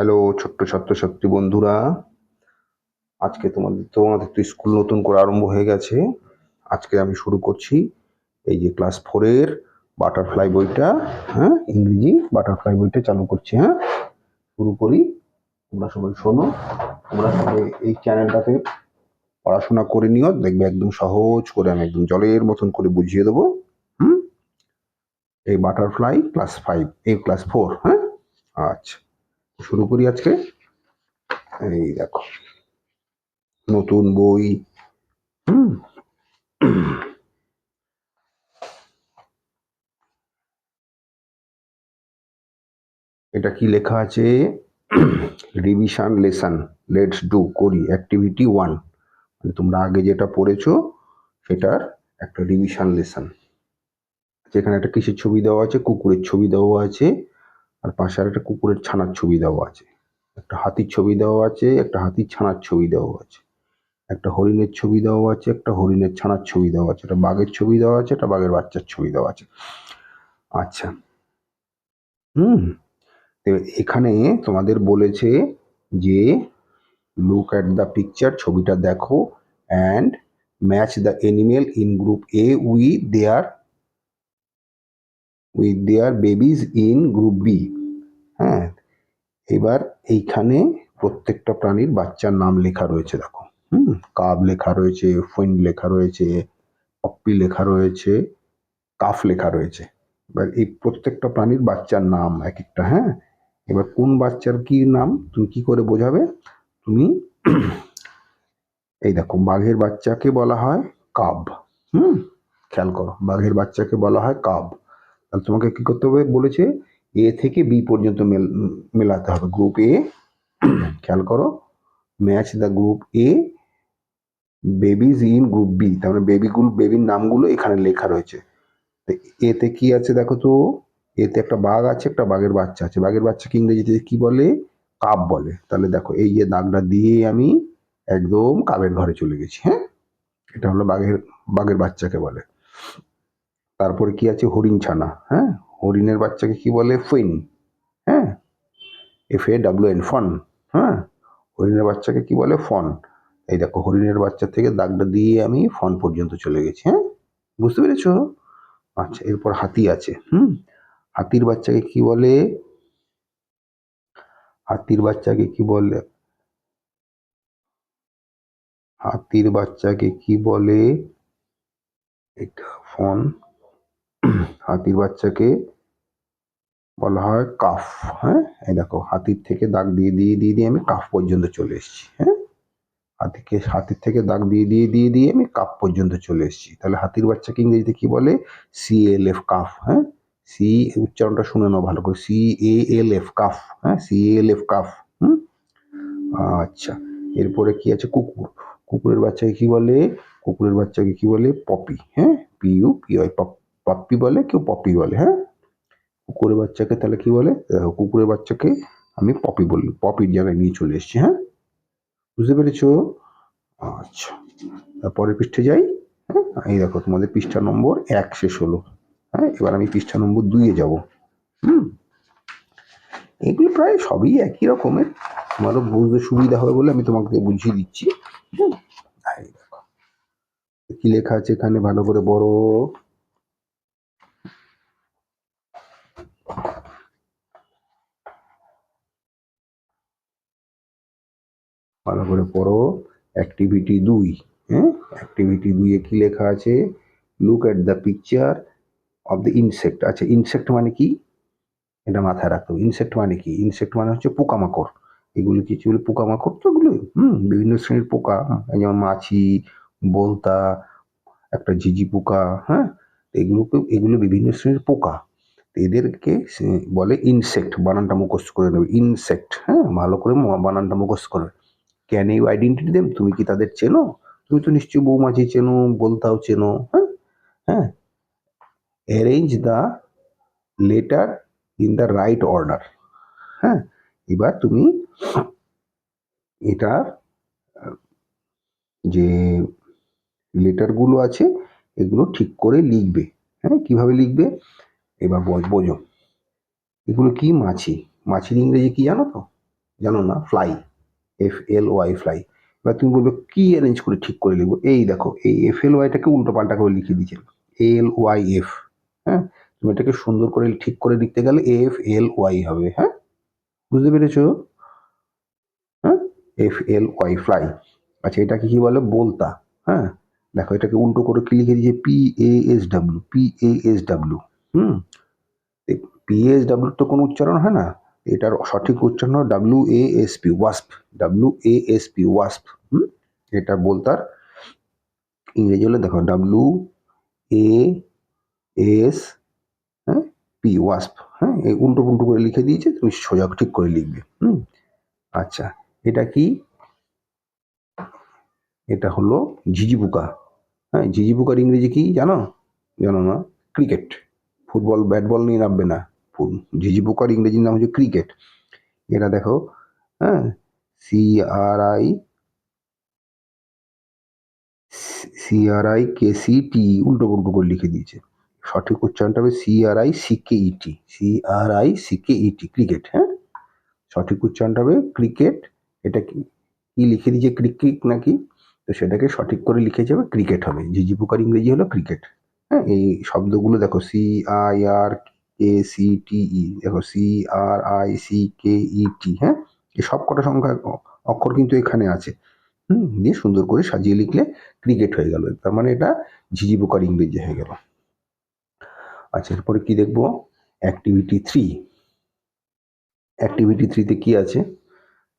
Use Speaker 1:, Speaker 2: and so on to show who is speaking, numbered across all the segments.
Speaker 1: Hello ছোট্ট ছাত্রছাত্রী বন্ধুরা, আজকে তোমাদের তো স্কুল নতুন করে আরম্ভ হয়ে গেছে। আজকে আমি শুরু করছি এই যে ক্লাস 4-এর বাটারফ্লাই বইটা। হ্যাঁ, ইংরেজি বাটারফ্লাই বইটা চালু করছি। হ্যাঁ, শুরু করি। তোমরা সবাই শোনো, তোমরা সবাই এই চ্যানেলটাতে পড়াশোনা করে নিও, দেখবে একদম সহজ করে আমি একদম জলের মতন করে বুঝিয়ে দেবো। হুম, এই বাটারফ্লাই ক্লাস 5, এই ক্লাস 4। হ্যাঁ, আচ্ছা শুরু করি আজকে। এই দেখো নতুন বই। হুম, এটা কি লেখা আছে? রিভিশন লেসন, লেটস ডু, করি অ্যাক্টিভিটি 1। মানে তোমরা আগে যেটা পড়েছো সেটার একটা রিভিশন লেসন। যেখানে একটা কিসের ছবি দেওয়া আছে? কুকুরের ছবি দেওয়া আছে, আর পাশে আর একটা কুকুরের ছানার ছবি দেওয়া আছে। একটা হাতির ছবি দেওয়া আছে, একটা হাতির ছানার ছবি দেওয়া আছে। একটা হরিণের ছবি দেওয়া আছে, একটা হরিণের ছানার ছবি দেওয়া আছে। একটা বাঘের ছবি দেওয়া আছে, একটা বাঘের বাচ্চার ছবি দেওয়া আছে। আচ্ছা, হুম, তো এখানে তোমাদের বলেছে যে লুক অ্যাট দ্য পিকচার, ছবিটা দেখো, and match the animal in group A with their babies in group B. হ্যাঁ, এবার এইখানে প্রত্যেকটা প্রাণীর বাচ্চার নাম লেখা রয়েছে দেখো। কাব লেখা রয়েছে, ফইন লেখা রয়েছে, পপ্পি লেখা রয়েছে, কাফ লেখা রয়েছে। এবার এই প্রত্যেকটা প্রাণীর বাচ্চার নাম এক একটা। হ্যাঁ, এবার কোন বাচ্চার কি নাম তুমি কি করে বোঝাবে? তুমি এই দেখো, বাঘের বাচ্চাকে বলা হয় কাব। হুম, খেয়াল করো, বাঘের বাচ্চাকে বলা হয় কাব। তাহলে তোমাকে কি করতে হবে বলেছে? এ থেকে বি পর্যন্ত মেলাতে হবে। গ্রুপ এ, খেয়াল করো, match the group A babies in group B. তার মানে বেবির নামগুলো এখানে লেখা রয়েছে। এতে কি আছে দেখো তো? এতে একটা বাঘ আছে, একটা বাঘের বাচ্চা আছে। বাঘের বাচ্চাকে ইংরেজিতে কি বলে? কাব বলে। তাহলে দেখো, এই যে দাগটা দিয়ে আমি একদম কাবের ঘরে চলে গেছি। হ্যাঁ, এটা হলো বাঘের বাচ্চাকে বলে। তারপরে কি আছে? হরিণ ছানা। হ্যাঁ, হরিণের বাচ্চাকে কি বলে? ফইন। হ্যাঁ, FAWN, ফন। হ্যাঁ, হরিণের বাচ্চাকে কি বলে? ফন। এই দেখো, হরিণের বাচ্চা থেকে দাগটা দিয়ে আমি ফন পর্যন্ত চলে গেছি। হ্যাঁ, বুঝতে পেরেছো? আচ্ছা, এরপর হাতি আছে। হাতির বাচ্চাকে কি বলে? হাতির বাচ্চাকে কি বলে? হাতির বাচ্চাকে কি বলে? এটা ফন। হাতির বাচ্চাকে বলা হয় কাফ। হ্যাঁ, এই দেখো, হাতির থেকে দাগ দিয়ে দিয়ে দিয়ে দিয়ে আমি কাফ পর্যন্ত চলে এসেছি। হ্যাঁ, হাতির থেকে দাগ দিয়ে দিয়ে দিয়ে দিয়ে আমি কাফ পর্যন্ত চলে এসেছি। তাহলে হাতির বাচ্চাকে ইংরেজিতে কি বলে? CALF, calf. হ্যাঁ, সি, উচ্চারণটা শুনে নাও ভালো করে, CALF, কাফ। হ্যাঁ, CALF, কাফ। হুম, আচ্ছা, এরপরে কি আছে? কুকুর। কুকুরের বাচ্চাকে কি বলে? কুকুরের বাচ্চাকে কি বলে? পপি। হ্যাঁ, PUPI, পাপ্পি বলে, কেউ পপি বলে। হ্যাঁ, কুকুরের বাচ্চাকে তাহলে কি বলে? কুকুরের বাচ্চাকে আমি পপি বলি, পপির জায়গায় নিয়ে চলে এসেছি। হ্যাঁ, বুঝতে পেরেছো? আচ্ছা, পরের পৃষ্ঠে যাই। হ্যাঁ, এই দেখো, তোমাদের পৃষ্ঠা নম্বর 1 শেষ হলো। হ্যাঁ, এবার আমি পৃষ্ঠা নম্বর 2-এ যাব। হুম, এগুলো প্রায় সবই একই রকমের। তোমারও বুঝতে সুবিধা হবে বলে আমি তোমাকে বুঝিয়ে দিচ্ছি। হুম, এই দেখো কি লেখা আছে এখানে, ভালো করে পড়ো। ভালো করে পড়ো। অ্যাক্টিভিটি 2। হ্যাঁ, অ্যাক্টিভিটি 2-এ কি লেখা আছে? Look at the picture of the insect. আচ্ছা, ইনসেক্ট মানে কি? এটা মাথায় রাখতে হবে। ইনসেক্ট মানে কি? ইনসেক্ট মানে হচ্ছে পোকামাকড়। এগুলো কিছু হলো পোকামাকড়, তো এগুলো বিভিন্ন শ্রেণীর পোকা। যেমন মাছি, বোলতা, একটা ঝিঝি পোকা। হ্যাঁ, এগুলো বিভিন্ন শ্রেণীর পোকা। এদেরকে বলে ইনসেক্ট। বানানটা মুখস্থ করে নেবে, ইনসেক্ট। হ্যাঁ, ভালো করে বানানটা মুখস্থ করবে। Can you identity them? তুমি কি তাদের চেনো? তুমি তো নিশ্চয়ই বৌমাছি চেনো, বলতাও চেনো। হ্যাঁ, হ্যাঁ, arrange the letter in the right order. হ্যাঁ, এবার তুমি এটা যে লেটারগুলো আছে এগুলো ঠিক করে লিখবে। হ্যাঁ, কিভাবে লিখবে? এবার বোঝো। এগুলো কি? মাছি। মাছির ইংরেজি কি জানো তো? জানো না? Fly, FLY fly. এবার তুমি বলবে কি অ্যারেঞ্জ করে ঠিক করে লিখবো? এই দেখো এই FLYটাকে উল্টো পাল্টা করে লিখে দিয়েছে, LYF। হ্যাঁ, তুমি এটাকে সুন্দর করে ঠিক করে লিখতে গেলে FLY হবে। হ্যাঁ, বুঝতে পেরেছো? হ্যাঁ, FLY ফ্লাই। আচ্ছা, এটাকে কি বলে? বোলতা। হ্যাঁ, দেখো এটাকে উল্টো করে কি লিখে দিয়েছে? PASW। হুম, PASW তো কোনো উচ্চারণ হয় না, এটার সঠিক উচ্চারণ হয় WASP, ওয়াস্প। WASP wasp. হুম, এটা বোলতার ইংরেজি হলে দেখো WAS, হ্যাঁ, পি ওয়াস্প। হ্যাঁ, এই উল্টো পুল্টো করে লিখে দিয়েছে, তুমি সোজা ঠিক করে লিখবে। আচ্ছা, এটা কি? এটা হলো ঝিঝি পোকা। হ্যাঁ, ঝিঝি পোকার ইংরেজি কি জানো? জানো না? ক্রিকেট। ফুটবল ব্যাট বল নিয়ে নামবে না। ঝিঝি পোকার ইংরেজির নাম হচ্ছে ক্রিকেট। এটা দেখো, হ্যাঁ, CRI CRIKCT উল্টো পুল্টো করে লিখে দিয়েছে। সঠিক উচ্চারণটা হবে CRICKET ক্রিকেট। হ্যাঁ, সঠিক উচ্চারণটা হবে ক্রিকেট। এটা কি কি লিখে দিয়েছে? ক্রিকেট নাকি? তো সেটাকে সঠিক করে লিখে যাবে ক্রিকেট হবে। ঝিঝি পোকার ইংরেজি হলো ক্রিকেট। হ্যাঁ, এই শব্দগুলো দেখো CIRKCTE, দেখো CRICKET। হ্যাঁ, এই সব কটা সংখ্যা অক্ষর কিন্তু এখানে আছে। দিয়ে সুন্দর করে সাজিয়ে লিখলে ক্রিকেট হয়ে গেল। তার মানে এটা ঝিঝি পোকার ইংরেজি হয়ে গেল। আচ্ছা, এরপরে কি দেখবো? অ্যাক্টিভিটি 3। অ্যাক্টিভিটি 3তে কি আছে?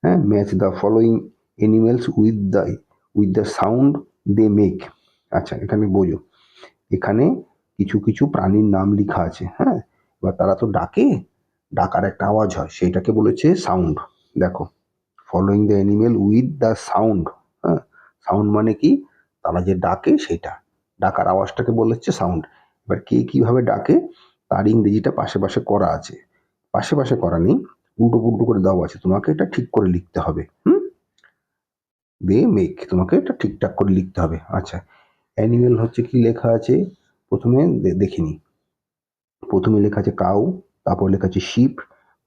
Speaker 1: হ্যাঁ, match the following animals with the sound they make. আচ্ছা, এখানে বোঝো, এখানে কিছু কিছু প্রাণীর নাম লেখা আছে। হ্যাঁ, এবার তারা তো ডাকে, ডাকার একটা আওয়াজ হয়, সেইটাকে বলেছে সাউন্ড। দেখো, following the animal with the sound. হ্যাঁ, সাউন্ড মানে কি? তারা যে ডাকে সেটা, ডাকার আওয়াজটাকে বলেছে সাউন্ড। এবার কে কিভাবে ডাকে তার ইংরেজিটা পাশে পাশে করা আছে। পাশে পাশে করা নেই, উল্টো পুল্টো করে দেওয়া আছে, তোমাকে এটা ঠিক করে লিখতে হবে। দে মেক, তোমাকে এটা ঠিকঠাক করে লিখতে হবে। আচ্ছা, অ্যানিমেল হচ্ছে কি লেখা আছে প্রথমে দেখিনি। প্রথমে লেখা আছে কাউ, তারপর লেখা আছে শিপ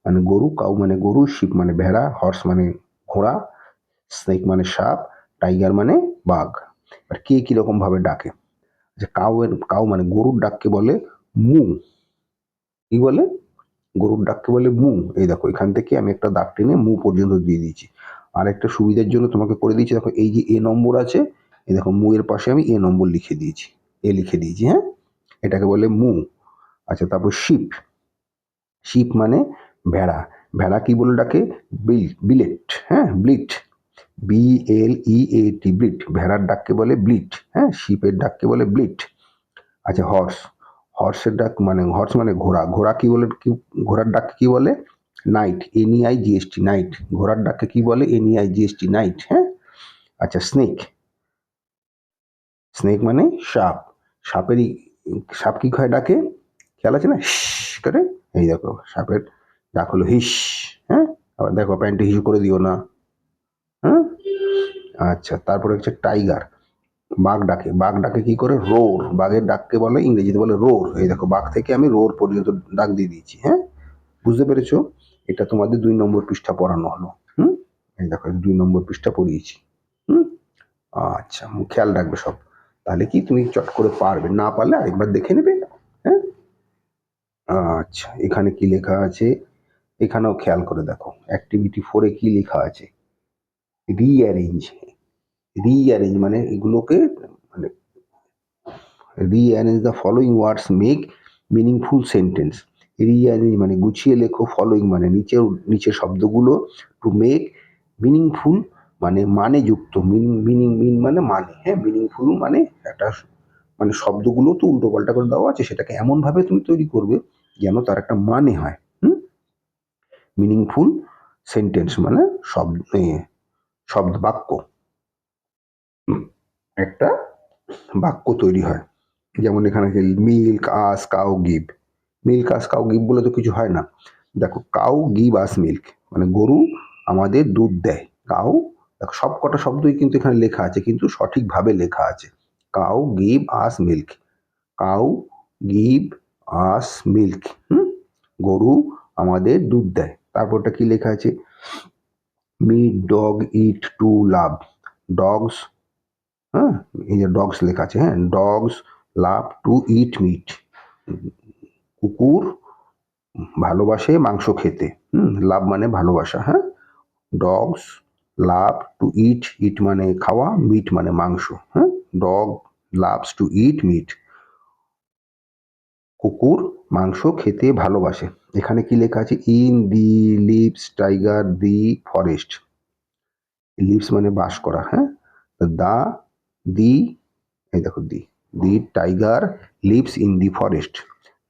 Speaker 1: মানে গরু, কাউ মানে গরু, শিপ মানে ভেড়া, হর্স মানে ঘোড়া, স্নেক মানে সাপ, টাইগার মানে বাঘ। আর কে কিরকম ভাবে ডাকে? যে কাউ মানে গরুর ডাককে বলে মু। কি বলে? গরুর ডাককে বলে মু। এই দেখো, এখান থেকে আমি একটা দাগ টেনে মু পর্যন্ত দিয়ে দিয়েছি। আর একটা সুবিধার জন্য তোমাকে করে দিয়েছি, দেখো এই যে এ নম্বর আছে, এই দেখো মু এর পাশে আমি এ নম্বর লিখে দিয়েছি, এ লিখে দিয়েছি। হ্যাঁ, এটাকে বলে মু। আচ্ছা, তারপর শিপ। শিপ মানে ভেড়া। ভেড়া কি বলে ডাকে? বিলেট। হ্যাঁ, ব্লিট, BLEAT, ব্লিট। ভেড়ার ডাককে বলে ব্লিট। হ্যাঁ, শিপের ডাককে বলে ব্লিট। আচ্ছা, হর্স। হর্স মানে ঘোড়া। ঘোড়া কি বলে? ঘোড়ার ডাককে কি বলে? Night, NEIGST, night. ঘোড়ার ডাককে কি বলে? NEIGST, night. হ্যাঁ, আচ্ছা, স্নেক। স্নেক মানে সাপ। সাপেরই সাপ কি হয় ডাকে? খেয়াল আছে না? হিস করে। এই দেখো, সাপের ডাক হলো হিস। হ্যাঁ, আবার দেখো প্যান্টে হিস করে দিও না। হ্যাঁ, আচ্ছা, তারপরে হচ্ছে টাইগার। বাঘ ডাকে। বাঘ ডাকে কি করে? রোর। বাঘের ডাককে বলে ইংরেজিতে বলে রোর। এই দেখো, বাঘ থেকে আমি রোর পর্যন্ত ডাক দিয়ে দিয়েছি। হ্যাঁ, বুঝতে পেরেছো? এটা তোমাদের 2 নম্বর পৃষ্ঠা পড়ানো হলো। হুম, এই দেখো 2 নম্বর পৃষ্ঠা পড়িয়েছি। হুম, আচ্ছা, খেয়াল রাখবে সব, তাহলে কি তুমি চট করে পারবে। না পারলে আরেকবার দেখে নেবে। হ্যাঁ, আচ্ছা, এখানে কি লেখা আছে? এখানেও খেয়াল করে দেখো, অ্যাক্টিভিটি 4-এ কি লেখা আছে? রিঅ্যারেঞ্জ। রিঅ্যারেঞ্জ মানে এগুলোকে মানে rearrange the following words make meaningful sentence. Rearrange মানে গুছিয়ে লেখো, ফলোয়িং মানে নিচের শব্দগুলো, টু মেক মিনিংফুল মানে যুক্ত, মিন মানে মানে, হ্যাঁ, মিনিংফুল মানে একটা মানে শব্দগুলো তো উল্টো পাল্টা করে দেওয়া আছে, সেটাকে এমন ভাবে তুমি তৈরি করবে যেন তার একটা মানে হয়। মিনিংফুল সেন্টেন্স মানে শব্দ বাক্য, একটা বাক্য তৈরি হয়। যেমন এখানে মিল্ক আস কাউ গিভ। মিল্ক আস কাউ গিভ বলে তো কিছু হয় না। দেখো, কাউ গিভ আস মিল্ক মানে গরু আমাদের দুধ দেয়। কাউ, দেখো সব কটা শব্দই কিন্তু এখানে লেখা আছে, কিন্তু সঠিকভাবে লেখা আছে। Cow give us milk, cow give us milk. গরু আমাদের দুধ দেয়। তারপরটা কি লেখা আছে? মিট ডগ ইট টু লাভ, ডগস, হ্যাঁ এই যে ডগস লেখা আছে, হ্যাঁ dogs love to eat meat, কুকুর ভালোবাসে মাংস খেতে, লাভ মানে ভালোবাসা, হ্যাঁ ডগস লাভ টু ইট, ইট মানে খাওয়া, মিট মানে মাংস, হ্যাঁ dog loves to eat meat, কুকুর মাংস খেতে ভালোবাসে। এখানে কি লেখা আছে, in the lives tiger the forest, lives মানে বাস করা, হ্যাঁ দা দি, এই দেখো the, the tiger lives in the forest,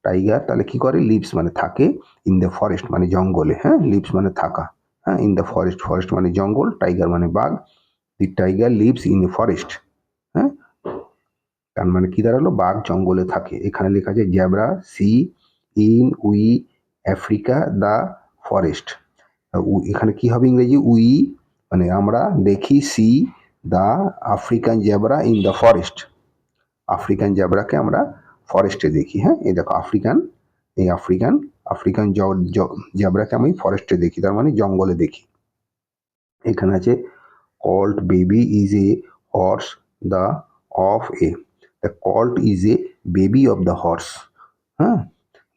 Speaker 1: tiger তাহলে কি করে, লিভস মানে থাকে, ইন দ্য ফরেস্ট মানে জঙ্গলে, হ্যাঁ লিভস মানে থাকা, হ্যাঁ ইন দ্য ফরেস্ট, ফরেস্ট মানে জঙ্গল, টাইগার মানে বাঘ, the tiger lives in the forest, হ্যাঁ তার মানে কি দাঁড়ালো, বাঘ জঙ্গলে থাকে। এখানে লেখা আছে zebra see in we Africa the forest, এখানে কি হবে ইংরেজি, উই মানে আমরা দেখি, see the African zebra in the forest, African জ্যাবরাকে আমরা ফরেস্টে দেখি, হ্যাঁ এই দেখো আফ্রিকান, এই আফ্রিকান, আফ্রিকান জ্যাবরাকে আমি ফরেস্টে দেখি, তার মানে জঙ্গলে দেখি। এখানে আছে called baby is a horse the of A, the called is a baby of the horse, হ্যাঁ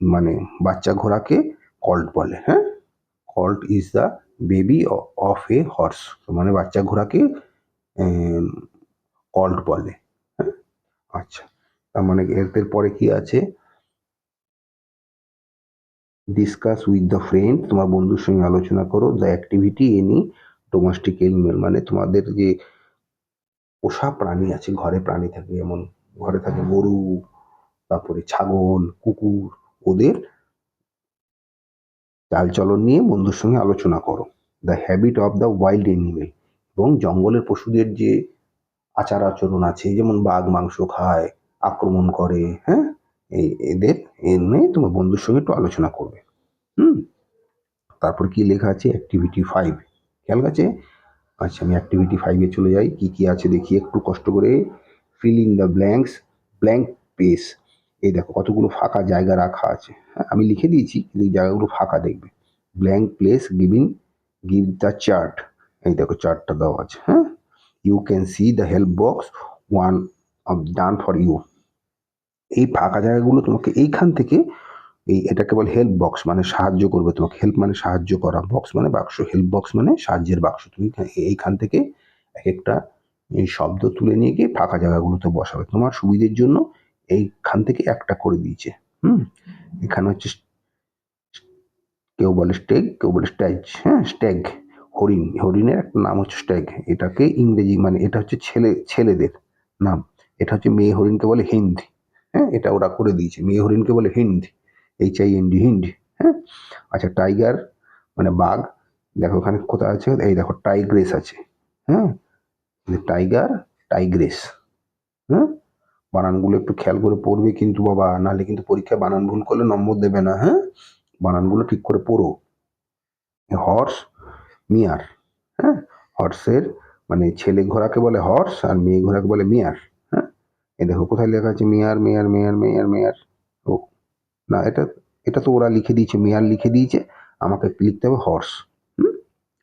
Speaker 1: মানে বাচ্চা ঘোড়াকে কল্ট বলে, হ্যাঁ called is the baby of A horse, মানে বাচ্চা ঘোড়াকে কল্ট বলে, হ্যাঁ আচ্ছা তার মানে এর পরে কি আছে, ডিসকাস উইথ দ্য ফ্রেন্ড, তোমার বন্ধুর সঙ্গে আলোচনা করো, the activity any domestic animal, মানে তোমাদের যে পোষা প্রাণী আছে, ঘরে প্রাণী থাকে, যেমন ঘরে থাকে গরু, তারপরে ছাগল, কুকুর, ওদের চালচলন নিয়ে বন্ধুর সঙ্গে আলোচনা করো। The habit of the wild animal, এবং জঙ্গলের পশুদের যে আচার আচরণ আছে, যেমন বাঘ মাংস খায়, আক্রমণ করে, হ্যাঁ এদের নিয়ে তোমার বন্ধুর সঙ্গে একটু আলোচনা করবে। তারপর কি লেখা আছে, অ্যাক্টিভিটি 5, খেয়াল আছে। আচ্ছা আমি অ্যাক্টিভিটি 5-এ চলে যাই, কি কি আছে দেখি একটু কষ্ট করে, fill in the blanks, blank pace, এই দেখো কতগুলো ফাঁকা জায়গা রাখা আছে, হ্যাঁ আমি লিখে দিয়েছি কিন্তু এই জায়গাগুলো ফাঁকা দেখবে, blank place give the chart, এই দেখো চার্টটা দেওয়া আছে, হ্যাঁ you can see the help box one of done for you, এই ফাঁকা জায়গাগুলো তোমাকে এইখান থেকে, এই এটাকে বলে হেল্প বক্স, মানে সাহায্য করবে তোমাকে, হেল্প মানে সাহায্য করা, বক্স মানে বাক্স, হেল্প বক্স মানে সাহায্যের বাক্স, তুমি এইখান থেকে এক একটা এই শব্দ তুলে নিয়ে গিয়ে ফাঁকা জায়গাগুলোতে বসাবে, তোমার সুবিধের জন্য এইখান থেকে একটা করে দিয়েছে। এখানে হচ্ছে কেউ বলে স্টেগ, কেউ বলে স্ট্যাগ, হ্যাঁ স্ট্যাগ হরিণ, হরিণের একটা নাম হচ্ছে স্ট্যাগ, এটাকে ইংরেজি মানে এটা হচ্ছে ছেলেদের নাম, এটা হচ্ছে মেয়ে হরিণকে বলে হিন্দ, হ্যাঁ এটা ওরা করে দিয়েছে, মেয়ে হরিণকে বলে হিন্দ, HIND হিন্দ, হ্যাঁ আচ্ছা টাইগার মানে বাঘ, দেখো ওখানে কোথায় আছে, এই দেখো টাইগ্রেস আছে, হ্যাঁ টাইগার টাইগ্রেস, হ্যাঁ বানানগুলো একটু খেয়াল করে পড়বে কিন্তু বাবা, নাহলে কিন্তু পরীক্ষায় বানান ভুল করলে নম্বর দেবে না, হ্যাঁ বানানগুলো ঠিক করে পড়ো। হর্স মিয়ার, হ্যাঁ হর্সের মানে ছেলে ঘোড়াকে বলে হর্স আর মেয়ে ঘোড়াকে বলে মিয়ার, হ্যাঁ এই দেখো কোথায় লেখা আছে মিয়ার মেয়ার মেয়ার মেয়ার মেয়ার, ও না এটা, এটা তো ওরা লিখে দিয়েছে, মেয়ার লিখে দিয়েছে, আমাকে লিখতে হবে হর্স,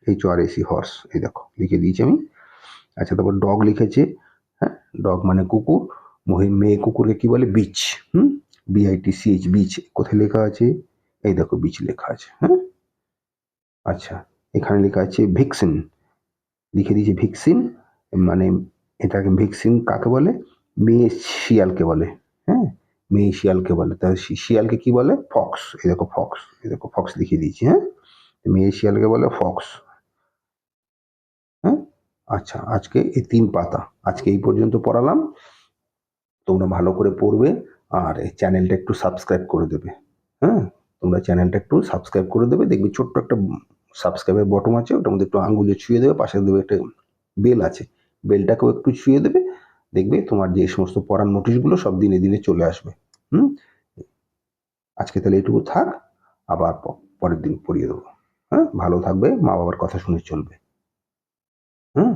Speaker 1: HORS হর্স, এই দেখো লিখে দিয়েছি আমি। আচ্ছা তারপর ডগ লিখেছে, হ্যাঁ ডগ মানে কুকুর, মেয়ে কুকুরকে কি বলে বিচ, BITCH বিচ, কোথায় লেখা আছে, এই দেখো বিচ লেখা আছে, হ্যাঁ আচ্ছা এখানে লেখা আছে ভিকসিন, লিখে দিয়েছে ভিকসিন, মানে এটাকে ভিকসিন কাকে বলে, মেয়ে শিয়ালকে বলে, হ্যাঁ মেয়ে শিয়ালকে বলে, তাহলে শিয়ালকে কি বলে, ফক্স, এই দেখো ফক্স, এই দেখো ফক্স লিখে দিয়েছি, হ্যাঁ মেয়ে শিয়ালকে বলে ফক্স, হ্যাঁ আচ্ছা আজকে এই 3 পাতা, আজকে এই পর্যন্ত পড়ালাম, তোমরা ভালো করে পড়বে, আর এই চ্যানেলটা একটু সাবস্ক্রাইব করে দেবে, হ্যাঁ তোমরা চ্যানেলটা একটু সাবস্ক্রাইব করে দেবে, দেখবে ছোট্ট একটা সাবস্ক্রাইবের বটন আছে, ওটার মধ্যে একটু আঙ্গুলে ছুঁয়ে দেবে, পাশে দেবে একটা বেল আছে, বেলটাকেও একটু ছুঁয়ে দেবে, দেখবে তোমার যে সমস্ত পড়ার নোটিশগুলো সব দিনে দিনে চলে আসবে। আজকে তাহলে এটুকু থাক, আবার পরের দিন পড়িয়ে দেবো, হ্যাঁ ভালো থাকবে, মা বাবার কথা শুনে চলবে, হ্যাঁ।